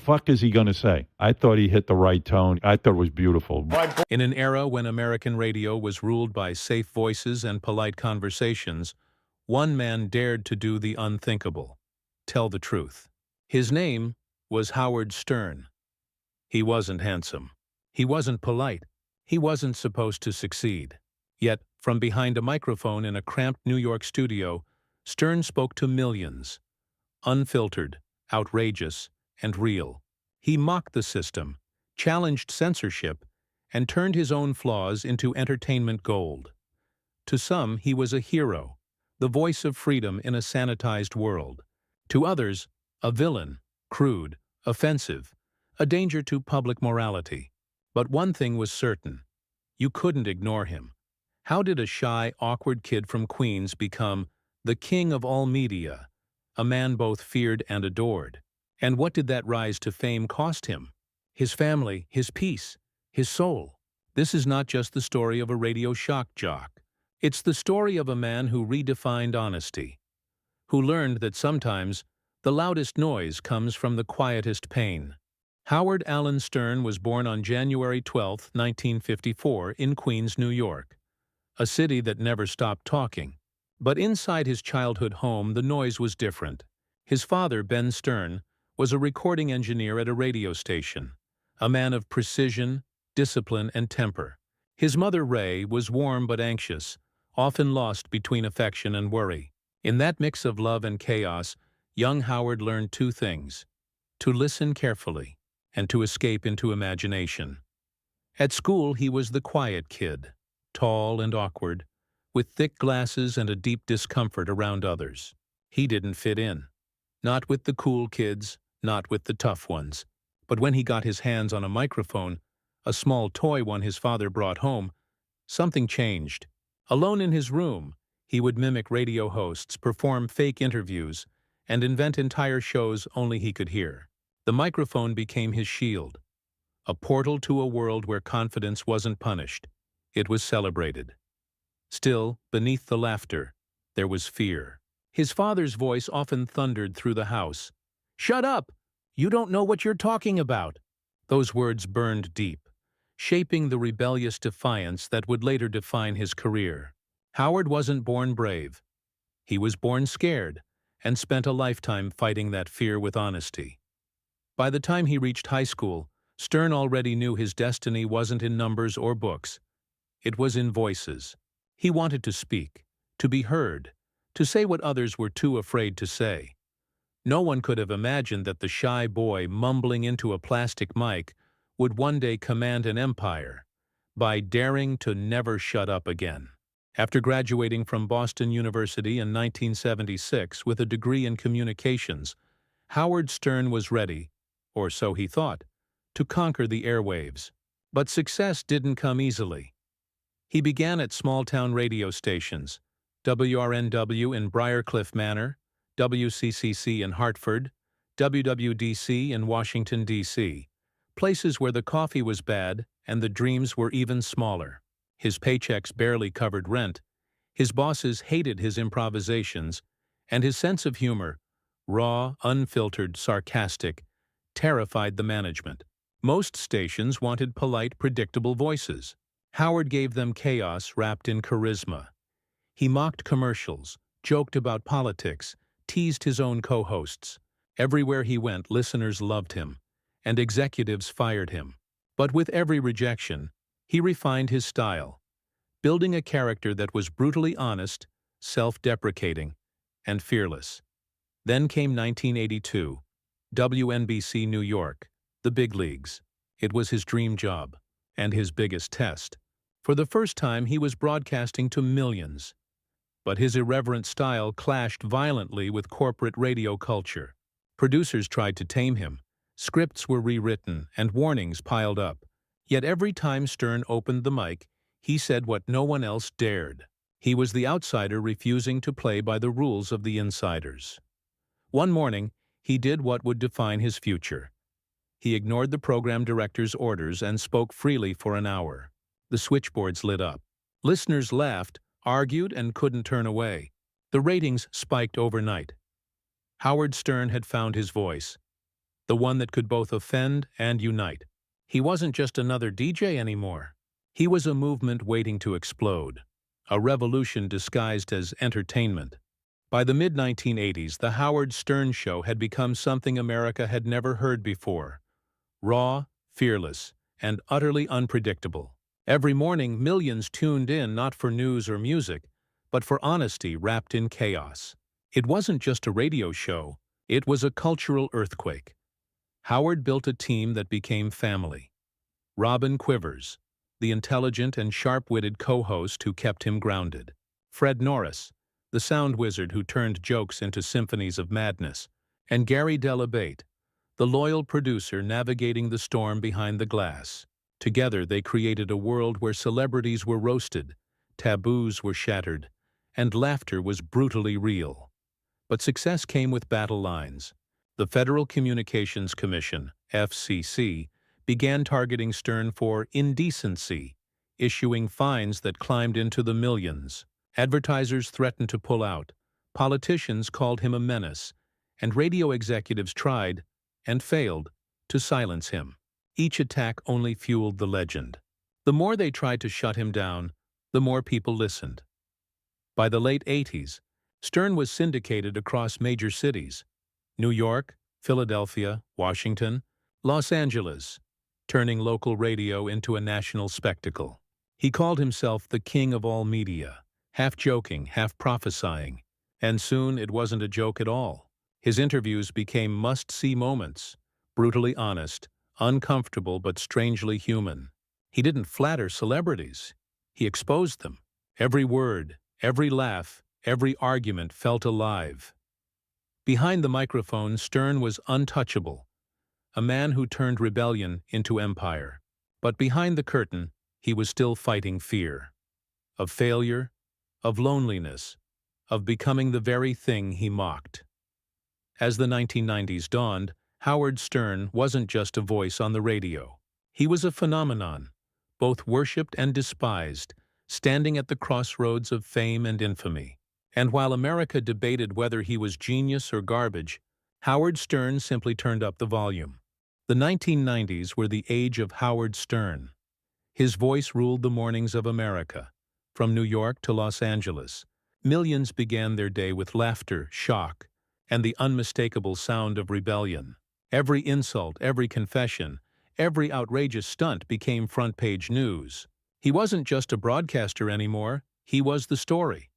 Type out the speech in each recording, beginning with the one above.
fuck is he going to say? I thought he hit the right tone. I thought it was beautiful. In an era when American radio was ruled by safe voices and polite conversations, one man dared to do the unthinkable: tell the truth. His name was Howard Stern. He wasn't handsome. He wasn't polite. He wasn't supposed to succeed. Yet, from behind a microphone in a cramped New York studio, Stern spoke to millions. Unfiltered, outrageous, and real. He mocked the system, challenged censorship, and turned his own flaws into entertainment gold. To some, he was a hero, the voice of freedom in a sanitized world. To others, a villain, crude, offensive, a danger to public morality. But one thing was certain: you couldn't ignore him. How did a shy, awkward kid from Queens become the king of all media, a man both feared and adored? And what did that rise to fame cost him? His family, his peace, his soul. This is not just the story of a radio shock jock. It's the story of a man who redefined honesty, who learned that sometimes the loudest noise comes from the quietest pain. Howard Allen Stern was born on January 12, 1954, in Queens, New York, a city that never stopped talking. But inside his childhood home, the noise was different. His father, Ben Stern, was a recording engineer at a radio station, a man of precision, discipline, and temper. His mother, Ray, was warm but anxious, often lost between affection and worry. In that mix of love and chaos, young Howard learned two things: to listen carefully and to escape into imagination. At school, he was the quiet kid, tall and awkward, with thick glasses and a deep discomfort around others. He didn't fit in. Not with the cool kids, not with the tough ones. But when he got his hands on a microphone, a small toy one his father brought home, something changed. Alone in his room, he would mimic radio hosts, perform fake interviews, and invent entire shows only he could hear. The microphone became his shield, a portal to a world where confidence wasn't punished. It was celebrated. Still, beneath the laughter, there was fear. His father's voice often thundered through the house. "Shut up! You don't know what you're talking about." Those words burned deep, shaping the rebellious defiance that would later define his career. Howard wasn't born brave. He was born scared, and spent a lifetime fighting that fear with honesty. By the time he reached high school, Stern already knew his destiny wasn't in numbers or books. It was in voices. He wanted to speak, to be heard, to say what others were too afraid to say. No one could have imagined that the shy boy mumbling into a plastic mic would one day command an empire by daring to never shut up again. After graduating from Boston University in 1976 with a degree in communications, Howard Stern was ready, or so he thought, to conquer the airwaves. But success didn't come easily. He began at small-town radio stations, WRNW in Briarcliff Manor, WCCC in Hartford, WWDC in Washington, D.C., places where the coffee was bad and the dreams were even smaller. His paychecks barely covered rent, his bosses hated his improvisations, and his sense of humor, raw, unfiltered, sarcastic, terrified the management. Most stations wanted polite, predictable voices. Howard gave them chaos wrapped in charisma. He mocked commercials, joked about politics, teased his own co-hosts. Everywhere he went, listeners loved him, and executives fired him. But with every rejection, he refined his style, building a character that was brutally honest, self-deprecating, and fearless. Then came 1982, WNBC New York, the big leagues. It was his dream job, and his biggest test. For the first time, he was broadcasting to millions. But his irreverent style clashed violently with corporate radio culture. Producers tried to tame him. Scripts were rewritten, and warnings piled up. Yet every time Stern opened the mic, he said what no one else dared. He was the outsider refusing to play by the rules of the insiders. One morning, he did what would define his future. He ignored the program director's orders and spoke freely for an hour. The switchboards lit up. Listeners laughed, argued, and couldn't turn away. The ratings spiked overnight. Howard Stern had found his voice. the one that could both offend and unite. He wasn't just another DJ anymore. He was a movement waiting to explode, a revolution disguised as entertainment. By the mid-1980s, the Howard Stern Show had become something America had never heard before. Raw, fearless, and utterly unpredictable. Every morning, millions tuned in not for news or music, but for honesty wrapped in chaos. It wasn't just a radio show, it was a cultural earthquake. Howard built a team that became family. Robin Quivers, the intelligent and sharp-witted co-host who kept him grounded. Fred Norris, the sound wizard who turned jokes into symphonies of madness. And Gary Delabate, the loyal producer navigating the storm behind the glass. Together they created a world where celebrities were roasted, taboos were shattered, and laughter was brutally real. But success came with battle lines. The Federal Communications Commission, FCC, began targeting Stern for indecency, issuing fines that climbed into the millions. Advertisers threatened to pull out, politicians called him a menace, and radio executives tried, and failed, to silence him. Each attack only fueled the legend. The more they tried to shut him down, the more people listened. By the late 80s, Stern was syndicated across major cities: New York, Philadelphia, Washington, Los Angeles, turning local radio into a national spectacle. He called himself the king of all media, half joking, half prophesying, and soon it wasn't a joke at all. His interviews became must-see moments, brutally honest, uncomfortable but strangely human. He didn't flatter celebrities. He exposed them. Every word, every laugh, every argument felt alive. Behind the microphone, Stern was untouchable, a man who turned rebellion into empire. But behind the curtain, he was still fighting fear. Of failure, of loneliness, of becoming the very thing he mocked. As the 1990s dawned, Howard Stern wasn't just a voice on the radio. He was a phenomenon, both worshipped and despised, standing at the crossroads of fame and infamy. And while America debated whether he was genius or garbage, Howard Stern simply turned up the volume. The 1990s were the age of Howard Stern. His voice ruled the mornings of America. From New York to Los Angeles, millions began their day with laughter, shock, and the unmistakable sound of rebellion. Every insult, every confession, every outrageous stunt became front-page news. He wasn't just a broadcaster anymore, he was the story.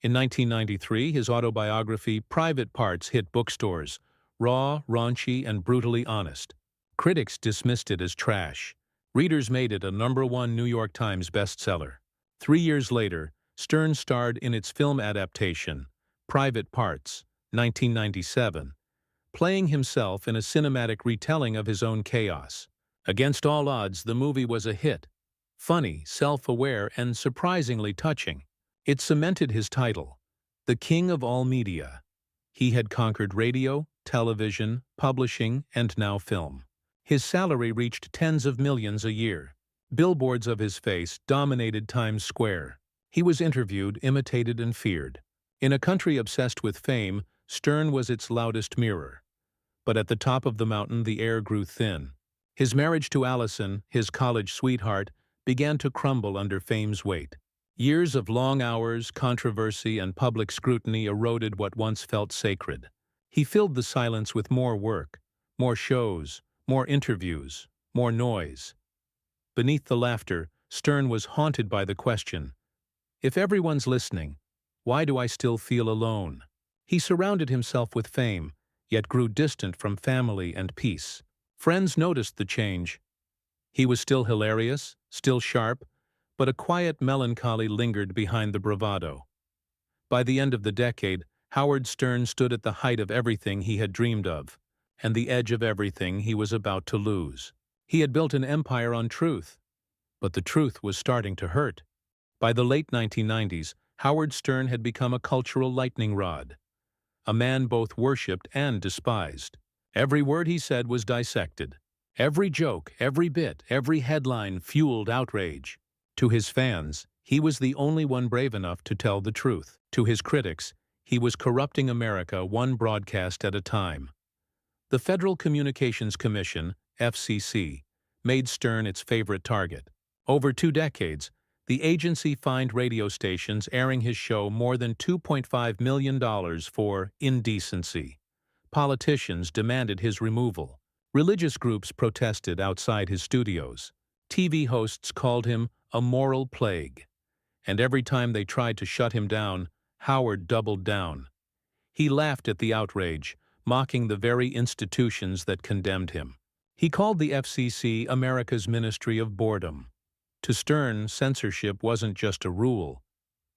In 1993, his autobiography, Private Parts, hit bookstores, raw, raunchy, and brutally honest. Critics dismissed it as trash. Readers made it a #1 New York Times bestseller. 3 years later, Stern starred in its film adaptation, Private Parts, 1997, playing himself in a cinematic retelling of his own chaos. Against all odds, the movie was a hit. Funny, self-aware, and surprisingly touching. It cemented his title, the king of all media. He had conquered radio, television, publishing, and now film. His salary reached tens of millions a year. Billboards of his face dominated Times Square. He was interviewed, imitated, and feared. In a country obsessed with fame, Stern was its loudest mirror. But at the top of the mountain, the air grew thin. His marriage to Allison, his college sweetheart, began to crumble under fame's weight. Years of long hours, controversy, and public scrutiny eroded what once felt sacred. He filled the silence with more work, more shows, more interviews, more noise. Beneath the laughter, Stern was haunted by the question, if everyone's listening, why do I still feel alone? He surrounded himself with fame, yet grew distant from family and peace. Friends noticed the change. He was still hilarious, still sharp, but a quiet melancholy lingered behind the bravado. By the end of the decade, Howard Stern stood at the height of everything he had dreamed of, and the edge of everything he was about to lose. He had built an empire on truth, but the truth was starting to hurt. By the late 1990s, Howard Stern had become a cultural lightning rod, a man both worshipped and despised. Every word he said was dissected. Every joke, every bit, every headline fueled outrage. To his fans, he was the only one brave enough to tell the truth. To his critics, he was corrupting America one broadcast at a time. The Federal Communications Commission, FCC, made Stern its favorite target. Over 2 decades, the agency fined radio stations airing his show more than $2.5 million for indecency. Politicians demanded his removal. Religious groups protested outside his studios. TV hosts called him a moral plague. And every time they tried to shut him down, Howard doubled down. He laughed at the outrage, mocking the very institutions that condemned him. He called the FCC America's Ministry of Boredom. To Stern, censorship wasn't just a rule,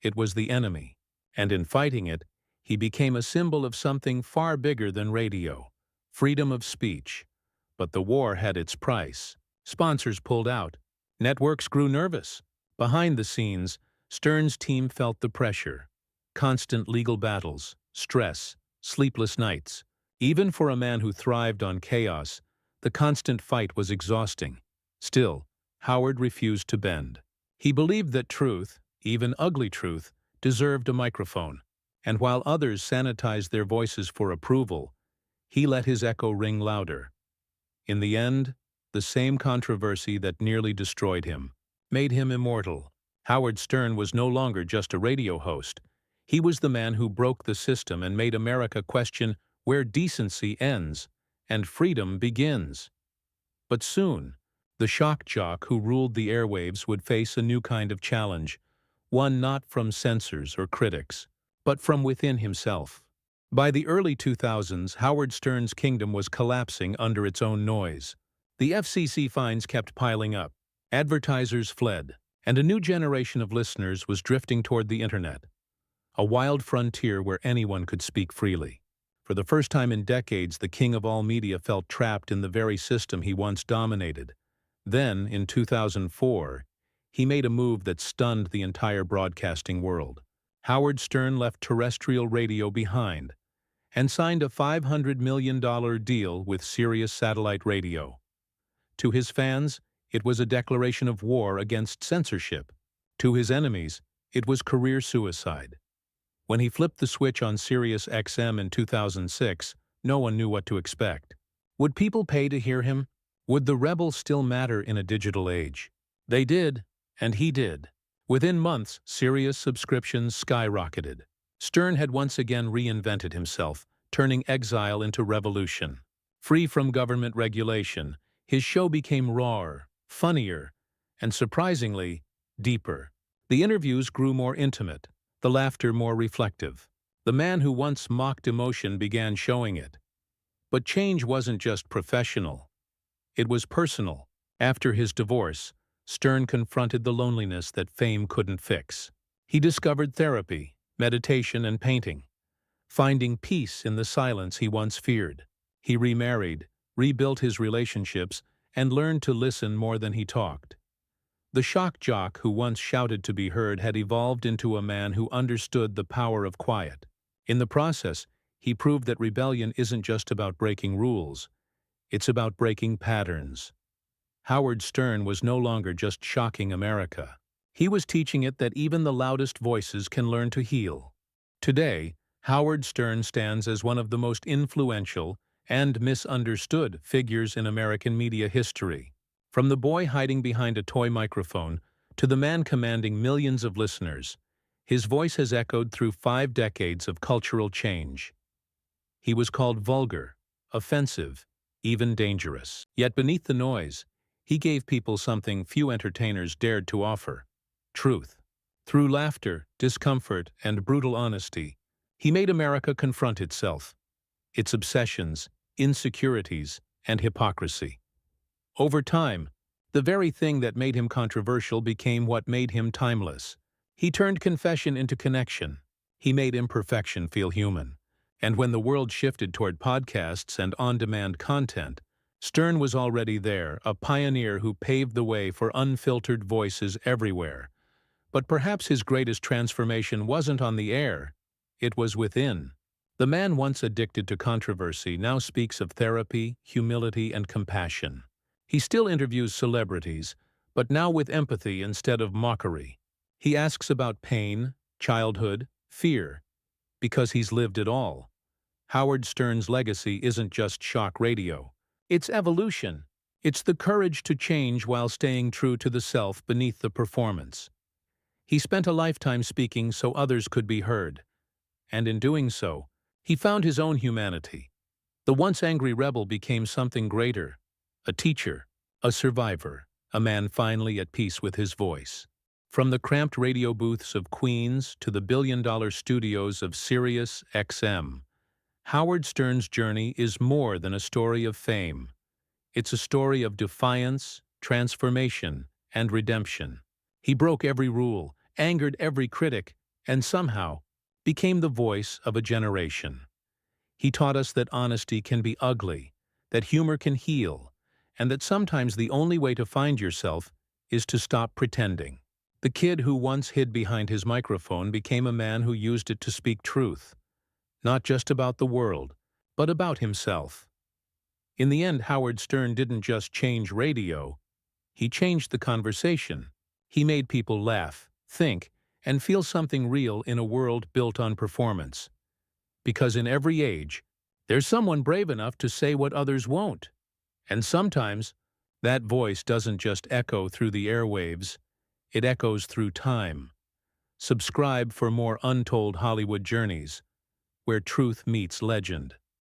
it was the enemy. And in fighting it, he became a symbol of something far bigger than radio: freedom of speech. But the war had its price. Sponsors pulled out. Networks grew nervous. Behind the scenes, Stern's team felt the pressure. Constant legal battles, stress, sleepless nights. Even for a man who thrived on chaos, the constant fight was exhausting. Still, Howard refused to bend. He believed that truth, even ugly truth, deserved a microphone. And while others sanitized their voices for approval, he let his echo ring louder. In the end, the same controversy that nearly destroyed him made him immortal. Howard Stern was no longer just a radio host. He was the man who broke the system and made America question where decency ends and freedom begins. But soon, the shock jock who ruled the airwaves would face a new kind of challenge, one not from censors or critics, but from within himself. By the early 2000s, Howard Stern's kingdom was collapsing under its own noise. The FCC fines kept piling up, advertisers fled, and a new generation of listeners was drifting toward the internet, a wild frontier where anyone could speak freely. For the first time in decades, the king of all media felt trapped in the very system he once dominated. Then, in 2004, he made a move that stunned the entire broadcasting world. Howard Stern left terrestrial radio behind and signed a $500 million deal with Sirius Satellite Radio. To his fans, it was a declaration of war against censorship. To his enemies, it was career suicide. When he flipped the switch on Sirius XM in 2006, no one knew what to expect. Would people pay to hear him? Would the rebel still matter in a digital age? They did, and he did. Within months, Sirius subscriptions skyrocketed. Stern had once again reinvented himself, turning exile into revolution. Free from government regulation, his show became rawer, funnier, and surprisingly, deeper. The interviews grew more intimate, the laughter more reflective. The man who once mocked emotion began showing it. But change wasn't just professional. It was personal. After his divorce, Stern confronted the loneliness that fame couldn't fix. He discovered therapy, meditation, and painting, finding peace in the silence he once feared. He remarried, rebuilt his relationships, and learned to listen more than he talked. The shock jock who once shouted to be heard had evolved into a man who understood the power of quiet. In the process, he proved that rebellion isn't just about breaking rules. It's about breaking patterns. Howard Stern was no longer just shocking America. He was teaching it that even the loudest voices can learn to heal. Today, Howard Stern stands as one of the most influential and misunderstood figures in American media history. From the boy hiding behind a toy microphone to the man commanding millions of listeners, his voice has echoed through 5 decades of cultural change. He was called vulgar, offensive, even dangerous. Yet beneath the noise, he gave people something few entertainers dared to offer: truth. Through laughter, discomfort, and brutal honesty, he made America confront itself, its obsessions, insecurities, and hypocrisy. Over time, the very thing that made him controversial became what made him timeless. He turned confession into connection. He made imperfection feel human. And when the world shifted toward podcasts and on-demand content, Stern was already there, a pioneer who paved the way for unfiltered voices everywhere. But perhaps his greatest transformation wasn't on the air, it was within. The man once addicted to controversy now speaks of therapy, humility, and compassion. He still interviews celebrities, but now with empathy instead of mockery. He asks about pain, childhood, fear, because he's lived it all. Howard Stern's legacy isn't just shock radio. It's evolution. It's the courage to change while staying true to the self beneath the performance. He spent a lifetime speaking so others could be heard, and in doing so, he found his own humanity. The once angry rebel became something greater, a teacher, a survivor, a man finally at peace with his voice. From the cramped radio booths of Queens to the billion-dollar studios of Sirius XM, Howard Stern's journey is more than a story of fame. It's a story of defiance, transformation, and redemption. He broke every rule, angered every critic, and somehow became the voice of a generation. He taught us that honesty can be ugly, that humor can heal, and that sometimes the only way to find yourself is to stop pretending. The kid who once hid behind his microphone became a man who used it to speak truth, not just about the world, but about himself. In the end, Howard Stern didn't just change radio, he changed the conversation. He made people laugh, think, and feel something real in a world built on performance. Because in every age, there's someone brave enough to say what others won't. And sometimes, that voice doesn't just echo through the airwaves, it echoes through time. Subscribe for more untold Hollywood journeys, where truth meets legend.